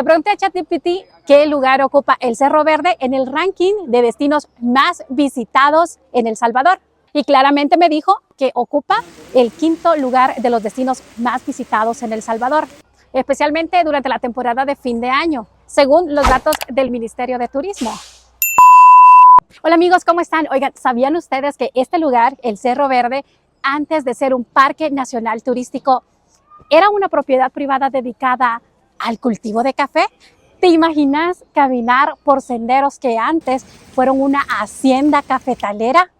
Le pregunté a ChatGPT qué lugar ocupa el Cerro Verde en el ranking de destinos más visitados en El Salvador. Y claramente me dijo que ocupa el quinto lugar de los destinos más visitados en El Salvador, especialmente durante la temporada de fin de año, según los datos del Ministerio de Turismo. Hola amigos, ¿cómo están? Oigan, ¿sabían ustedes que este lugar, el Cerro Verde, antes de ser un parque nacional turístico, era una propiedad privada dedicada al cultivo de café? ¿Te imaginas caminar por senderos que antes fueron una hacienda cafetalera?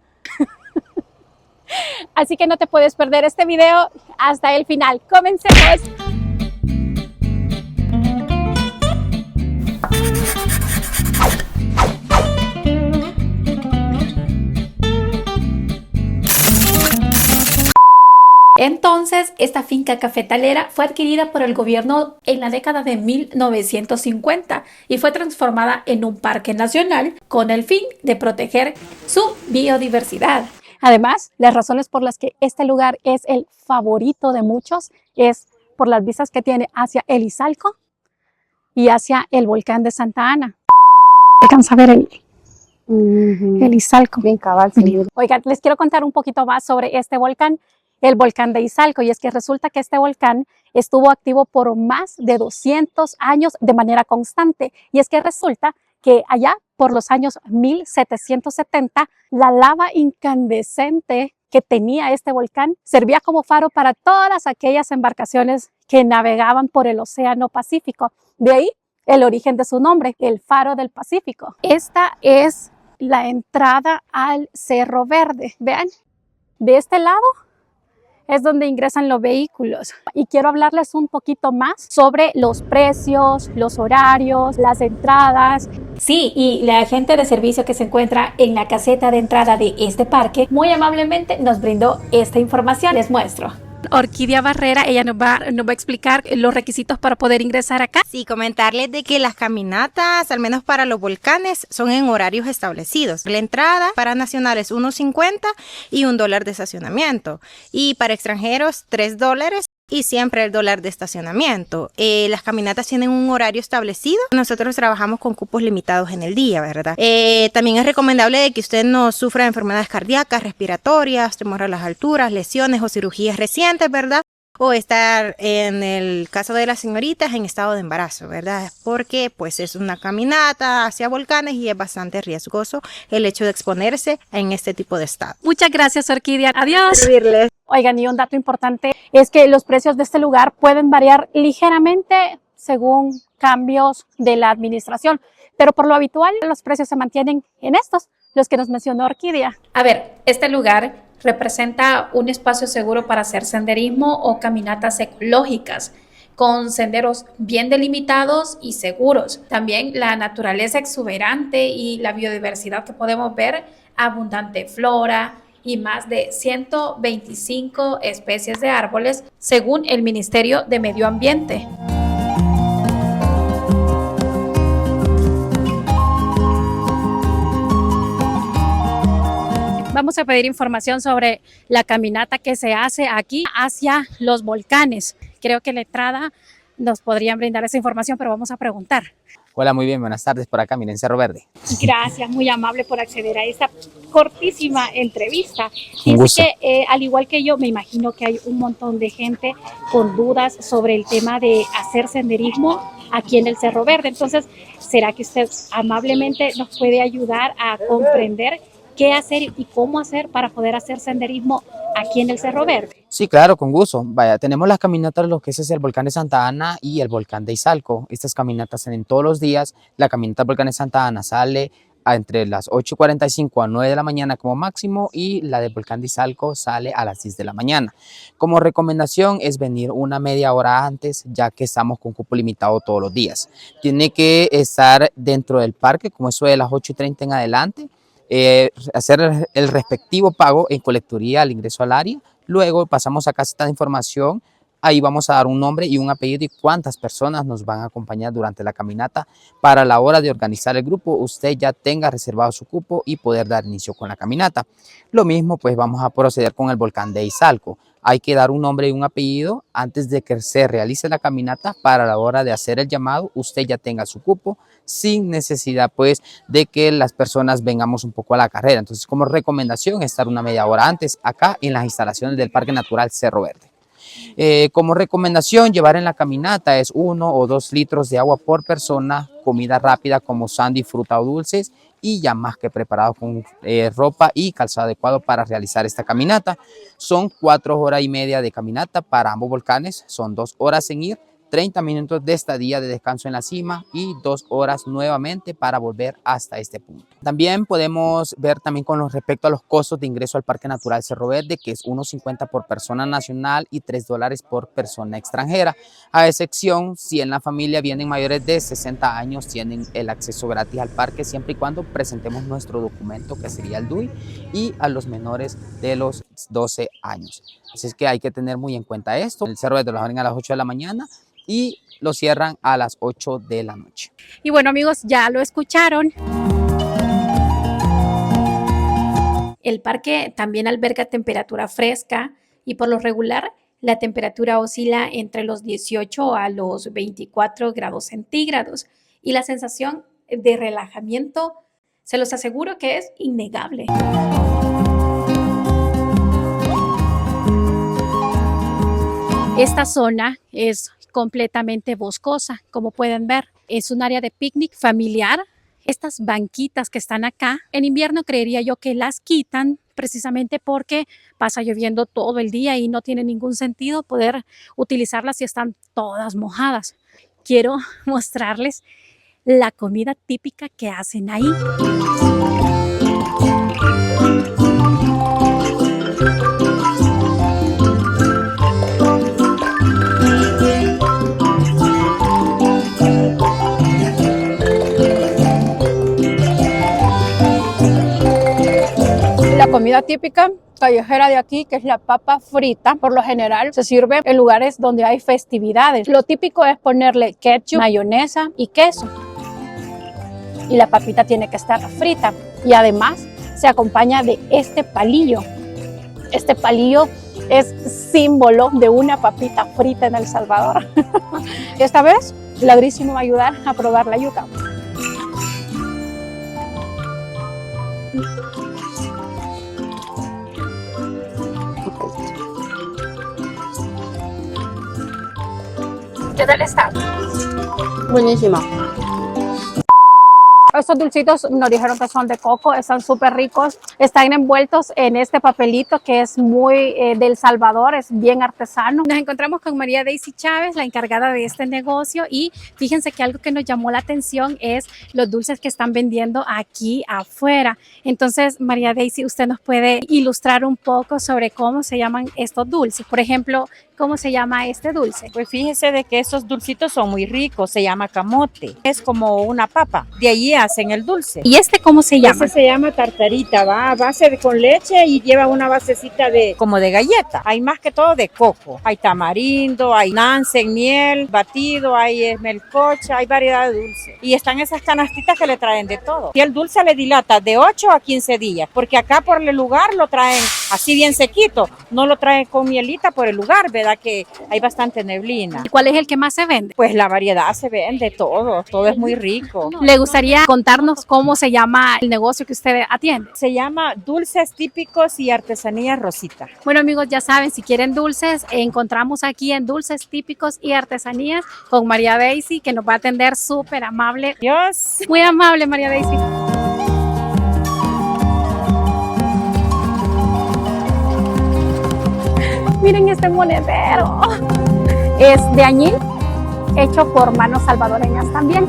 Así que no te puedes perder este video hasta el final. ¡Comencemos! Entonces, esta finca cafetalera fue adquirida por el gobierno en la década de 1950 y fue transformada en un parque nacional con el fin de proteger su biodiversidad. Además, las razones por las que este lugar es el favorito de muchos es por las vistas que tiene hacia el Izalco y hacia el volcán de Santa Ana. Alcanza a ver el Izalco. Bien cabal. Sí. Oigan, les quiero contar un poquito más sobre este volcán. El volcán de Izalco, y es que resulta que este volcán estuvo activo por más de 200 años de manera constante, y es que resulta que allá por los años 1770 la lava incandescente que tenía este volcán servía como faro para todas aquellas embarcaciones que navegaban por el Océano Pacífico. De ahí el origen de su nombre, el Faro del Pacífico. Esta es la entrada al Cerro Verde. Vean, de este lado es donde ingresan los vehículos, y quiero hablarles un poquito más sobre los precios, los horarios, las entradas. Sí, y la agente de servicio que se encuentra en la caseta de entrada de este parque muy amablemente nos brindó esta información. Les muestro. Orquídea Barrera, ella nos va a explicar los requisitos para poder ingresar acá. Sí, comentarles de que las caminatas, al menos para los volcanes, son en horarios establecidos. La entrada para nacionales $1.50 y $1 de estacionamiento. Y para extranjeros $3 y siempre el $1 de estacionamiento. Las caminatas tienen un horario establecido. Nosotros trabajamos con cupos limitados en el día, ¿verdad? También es recomendable de que usted no sufra de enfermedades cardíacas, respiratorias, temor a las alturas, lesiones o cirugías recientes, ¿verdad? O estar, en el caso de las señoritas, en estado de embarazo, ¿verdad? Porque pues es una caminata hacia volcanes y es bastante riesgoso el hecho de exponerse en este tipo de estado. Muchas gracias, Orquídea. Adiós. Servirles. Oigan, y un dato importante es que los precios de este lugar pueden variar ligeramente según cambios de la administración, pero por lo habitual los precios se mantienen en estos, los que nos mencionó Orquídea. A ver, este lugar representa un espacio seguro para hacer senderismo o caminatas ecológicas, con senderos bien delimitados y seguros. También la naturaleza exuberante y la biodiversidad que podemos ver, abundante flora y más de 125 especies de árboles, según el Ministerio de Medio Ambiente. Vamos a pedir información sobre la caminata que se hace aquí hacia los volcanes. Creo que la entrada nos podrían brindar esa información, pero vamos a preguntar. Hola, muy bien, buenas tardes, por acá, miren, Cerro Verde. Gracias, muy amable por acceder a esta cortísima entrevista. Un gusto. Dice que, al igual que yo, me imagino que hay un montón de gente con dudas sobre el tema de hacer senderismo aquí en el Cerro Verde. Entonces, ¿será que usted amablemente nos puede ayudar a comprender qué hacer y cómo hacer para poder hacer senderismo aquí en el Cerro Verde? Sí, claro, con gusto. Vaya, tenemos las caminatas, lo que es el volcán de Santa Ana y el volcán de Izalco. Estas caminatas salen todos los días. La caminata del volcán de Santa Ana sale entre las 8:45 a 9 de la mañana como máximo, y la del volcán de Izalco sale a las 10 de la mañana. Como recomendación es venir una media hora antes, ya que estamos con cupo limitado todos los días. Tiene que estar dentro del parque, como eso de las 8:30 en adelante. Hacer el respectivo pago en colecturía al ingreso al área. Luego pasamos a caseta de información. Ahí vamos a dar un nombre y un apellido y cuántas personas nos van a acompañar durante la caminata, para la hora de organizar el grupo usted ya tenga reservado su cupo y poder dar inicio con la caminata. Lo mismo pues vamos a proceder con el volcán de Izalco. hay que dar un nombre y un apellido antes de que se realice la caminata para la hora de hacer el llamado usted ya tenga su cupo sin necesidad pues de que las personas vengamos un poco a la carrera. Entonces, como recomendación, estar una media hora antes acá en las instalaciones del Parque Natural Cerro Verde. Como recomendación, llevar en la caminata es 1 o 2 litros de agua por persona, comida rápida como sándwich, fruta o dulces y ya más que preparado con ropa y calzado adecuado para realizar esta caminata. Son 4 horas y media de caminata para ambos volcanes, son 2 horas en ir, 30 minutos de estadía de descanso en la cima y 2 horas nuevamente para volver hasta este punto. También podemos ver también con respecto a los costos de ingreso al Parque Natural Cerro Verde, que es $1.50 por persona nacional y $3 por persona extranjera. A excepción, si en la familia vienen mayores de 60 años, tienen el acceso gratis al parque siempre y cuando presentemos nuestro documento, que sería el DUI, y a los menores de los 12 años. Así es que hay que tener muy en cuenta esto. El Cerro Verde lo abren a las 8 de la mañana y lo cierran a las 8 de la noche. Y bueno, amigos, ya lo escucharon. El parque también alberga temperatura fresca y por lo regular la temperatura oscila entre los 18 a los 24 grados centígrados y la sensación de relajamiento, se los aseguro que es innegable. Esta zona es completamente boscosa, como pueden ver. Es un área de picnic familiar. Estas banquitas que están acá, en invierno creería yo que las quitan precisamente porque pasa lloviendo todo el día y no tiene ningún sentido poder utilizarlas si están todas mojadas. Quiero mostrarles la comida típica que hacen ahí. La comida típica callejera de aquí, que es la papa frita, por lo general se sirve en lugares donde hay festividades. Lo típico es ponerle ketchup, mayonesa y queso. Y la papita tiene que estar frita. Y además se acompaña de este palillo. Este palillo es símbolo de una papita frita en El Salvador. Esta vez, Laurísimo va a ayudar a probar la yuca. ¿Qué tal está? Buenísima. Estos dulcitos nos dijeron que son de coco, están súper ricos, están envueltos en este papelito que es muy del Salvador, es bien artesano. Nos encontramos con María Daisy Chávez, la encargada de este negocio, y fíjense que algo que nos llamó la atención es los dulces que están vendiendo aquí afuera. Entonces, María Daisy, ¿usted nos puede ilustrar un poco sobre cómo se llaman estos dulces? Por ejemplo, ¿cómo se llama este dulce? Pues fíjese de que esos dulcitos son muy ricos, se llama camote, es como una papa, de allí hacen el dulce. ¿Y este cómo se llama? Ese se llama tartarita, va a base de con leche y lleva una basecita de como de galleta. Hay más que todo de coco, hay tamarindo, hay nansen, miel, batido, hay melcocha, hay variedad de dulces. Y están esas canastitas que le traen de todo. Y el dulce le dilata de 8 a 15 días, porque acá por el lugar lo traen así bien sequito, no lo traen con mielita por el lugar, ¿verdad? Que hay bastante neblina. ¿Y cuál es el que más se vende? Pues la variedad se vende, todo es muy rico. ¿Le gustaría contarnos cómo se llama el negocio que usted atiende? Se llama Dulces Típicos y Artesanía Rosita. Bueno, amigos, ya saben, si quieren dulces, encontramos aquí en Dulces Típicos y Artesanías con María Daisy, que nos va a atender súper amable. Dios. Muy amable, María Daisy. Miren este monedero. Es de añil, hecho por manos salvadoreñas también.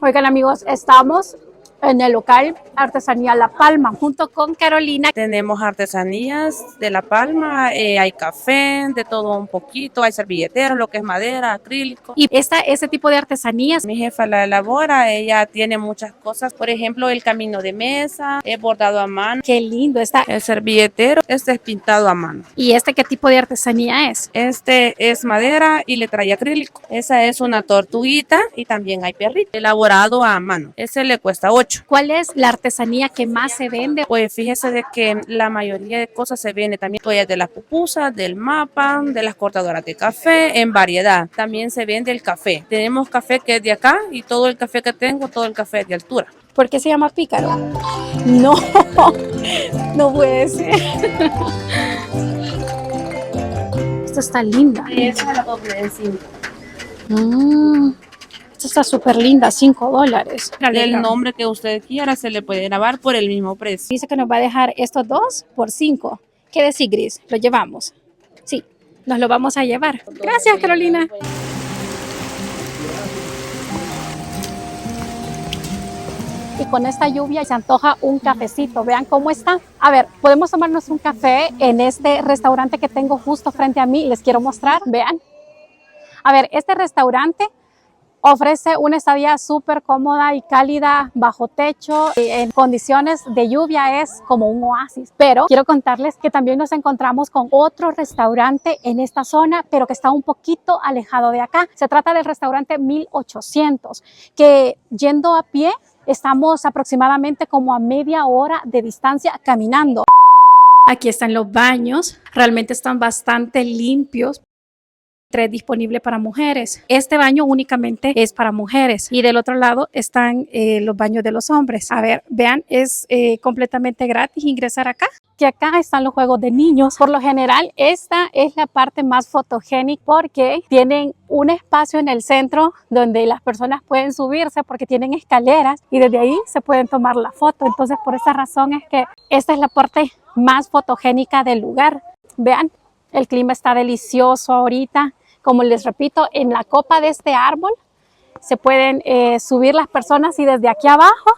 Oigan, amigos, estamos en el local Artesanía La Palma, junto con Carolina. Tenemos artesanías de La Palma, hay café, de todo un poquito, hay servilleteros, lo que es madera, acrílico. Y ese tipo de artesanías, Mi jefa la elabora, ella tiene muchas cosas, por ejemplo, el camino de mesa, es bordado a mano. qué lindo está. El servilletero, este es pintado a mano. ¿Y qué tipo de artesanía es? Este es madera y le trae acrílico. Esa es una tortuguita y también hay perrito, elaborado a mano. Ese le cuesta 8. mucho. ¿Cuál es la artesanía que más se vende? Pues fíjese de que la mayoría de cosas se vende también, toallas de las pupusas, del mapa, de las cortadoras de café, en variedad. También se vende el café. Tenemos café que es de acá y todo el café que tengo, todo el café es de altura. ¿Por qué se llama pícaro? No, no puede ser. Esto está linda. Esa es la doble de 5. Esta está súper linda, $5. El nombre que usted quiera se le puede grabar por el mismo precio. Dice que nos va a dejar estos dos por 5. ¿Qué decir, Gris? ¿Lo llevamos? Sí, nos lo vamos a llevar. Gracias, Carolina. Y con esta lluvia se antoja un cafecito. Vean cómo está. A ver, podemos tomarnos un café en este restaurante que tengo justo frente a mí. Les quiero mostrar. Vean. A ver, este restaurante ofrece una estadía súper cómoda y cálida bajo techo. En condiciones de lluvia es como un oasis. Pero quiero contarles que también nos encontramos con otro restaurante en esta zona, pero que está un poquito alejado de acá. Se trata del restaurante 1800, que yendo a pie estamos aproximadamente como a media hora de distancia caminando. Aquí están los baños. Realmente están bastante limpios. 3 disponible para mujeres. Este baño únicamente es para mujeres y del otro lado están los baños de los hombres. A ver, vean, es completamente gratis ingresar acá. Que acá están los juegos de niños. Por lo general, esta es la parte más fotogénica porque tienen un espacio en el centro donde las personas pueden subirse porque tienen escaleras y desde ahí se pueden tomar la foto. Entonces, por esa razón es que esta es la parte más fotogénica del lugar. Vean, el clima está delicioso ahorita. Como les repito, en la copa de este árbol se pueden subir las personas y desde aquí abajo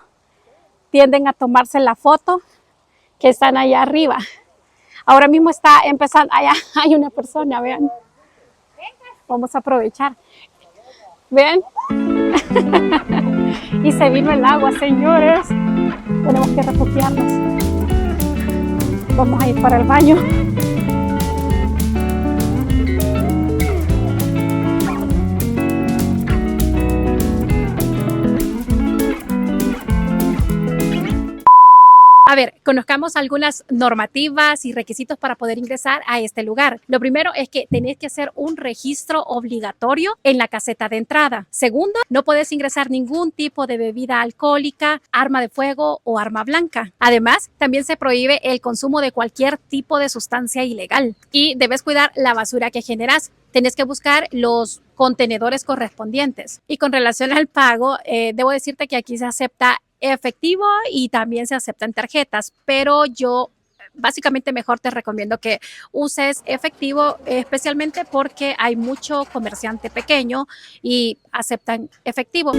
tienden a tomarse la foto que están allá arriba. Ahora mismo está empezando, allá hay una persona, vean. Vamos a aprovechar. Vean. Y se vino el agua, señores. Tenemos que refugiarnos. Vamos a ir para el baño. A ver, conozcamos algunas normativas y requisitos para poder ingresar a este lugar. Lo primero es que tenés que hacer un registro obligatorio en la caseta de entrada. Segundo, no puedes ingresar ningún tipo de bebida alcohólica, arma de fuego o arma blanca. Además, también se prohíbe el consumo de cualquier tipo de sustancia ilegal. Y debes cuidar la basura que generas. Tenés que buscar los contenedores correspondientes. Y con relación al pago, debo decirte que aquí se acepta efectivo y también se aceptan tarjetas, pero yo básicamente mejor te recomiendo que uses efectivo, especialmente porque hay mucho comerciante pequeño y aceptan efectivo.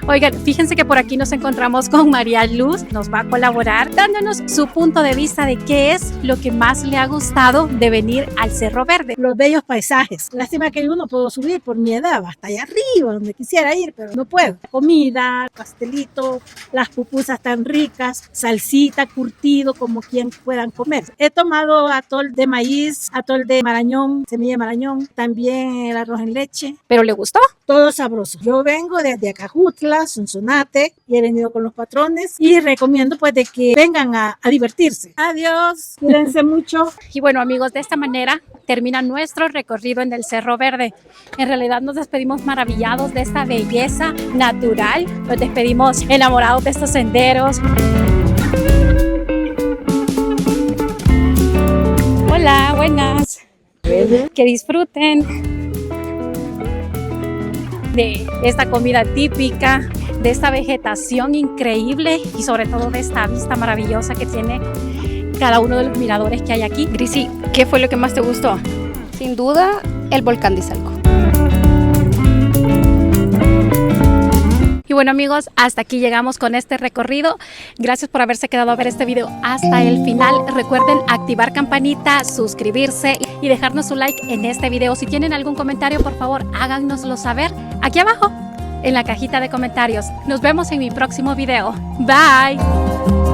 Oigan, fíjense que por aquí nos encontramos con María Luz, nos va a colaborar dándonos su punto de vista de qué es lo que más le ha gustado de venir al Cerro Verde. Los bellos paisajes. Lástima que yo no puedo subir por mi edad, hasta allá arriba, donde quisiera ir, pero no puedo. Comida, pastelito, las pupusas tan ricas, salsita, curtido, como quien puedan comer. He tomado atol de maíz, atol de marañón, semilla de marañón, también el arroz en leche. ¿Pero le gustó? Todo sabroso. Yo vengo desde Acajutla, Sonsonate, y he venido con los patrones y recomiendo pues de que vengan a divertirse. Adiós, cuídense mucho. Y bueno, amigos, de esta manera termina nuestro recorrido en el Cerro Verde. En realidad nos despedimos maravillados de esta belleza natural, nos despedimos enamorados de estos senderos. Hola, buenas. Que disfruten de esta comida típica, de esta vegetación increíble y sobre todo de esta vista maravillosa que tiene cada uno de los miradores que hay aquí. Grisi, ¿qué fue lo que más te gustó? Sin duda, el volcán de Izalco. Y bueno, amigos, hasta aquí llegamos con este recorrido. Gracias por haberse quedado a ver este video hasta el final. Recuerden activar campanita, suscribirse y dejarnos su like en este video. Si tienen algún comentario, por favor, háganoslo saber aquí abajo en la cajita de comentarios. Nos vemos en mi próximo video. Bye.